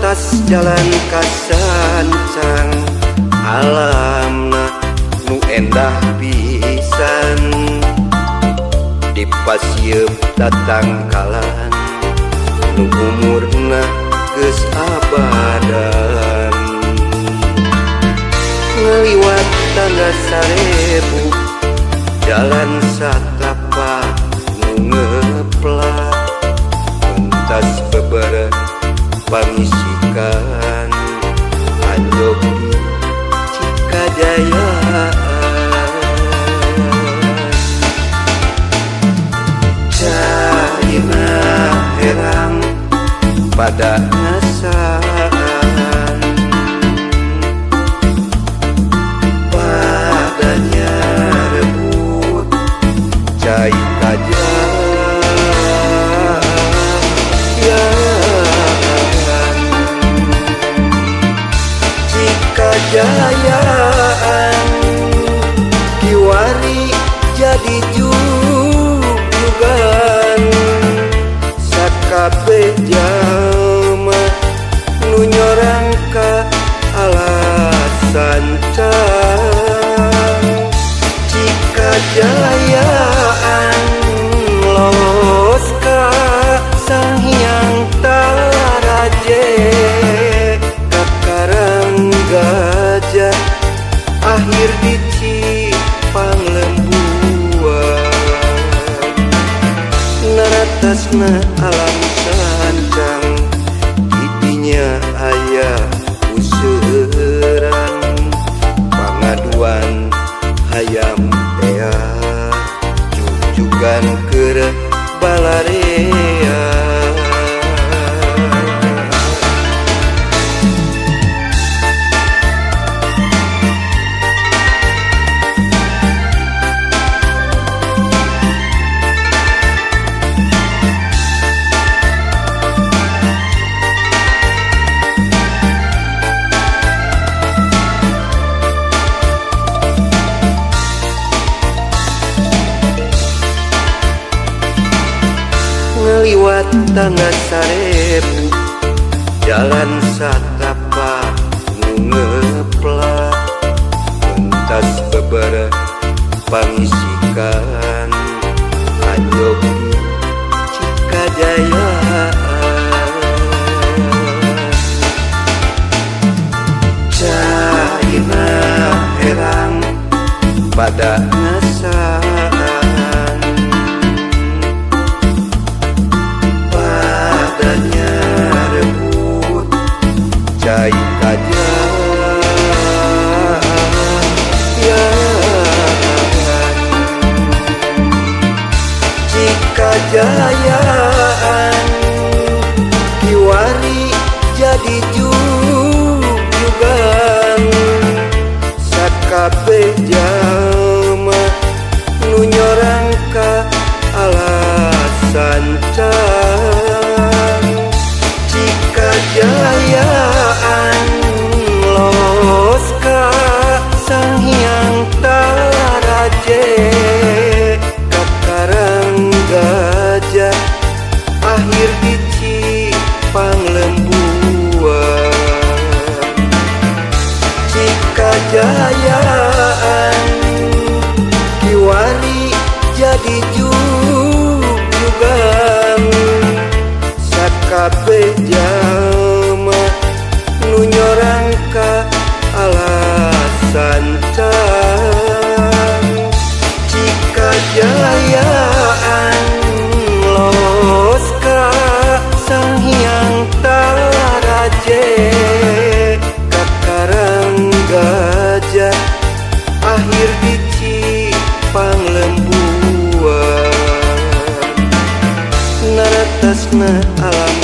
tas jalan kasancang alamna nu endah pisan di pasieup tatangkalan nu umurna geus abadan ngaliwat tangga 1000 jalan satapak nu ngeplak pentas beberapa pangisikan anjog di Cikajayaan caina herang pada ngasaan padanya rebut cai Cikajayaan kiwari jadi jujugan sakabeh jalma nu nyorang ka alasan can Cikajayaan los ka Sang Hyang Taraje kakarang gajah akhir di Cipanglembuan naratasna alam sancang didinya aya useuran pangaduan hayam tea jujugan keur balarea ngaliwat tangga 1000 jalan satapak nu ngeplak pentas beberapa pangisikan anjog di Cikajayaan caina herang pada ngasaan rebut cai Cikajayaan kiwari jadi jujugan sakabeh jalma nu nyorang ka alasan can Cikajayaan los ka Sang Hyang Taraje kakarang gajah akhir di Cipanglembuan Cikajayaan kiwari jadi jujugan sakabeh jalma nu nyorang ka alasan can Cikajayaan los ka Sang Hyang Taraje kakarang gajah akhir di Cipanglembuan naratasna alam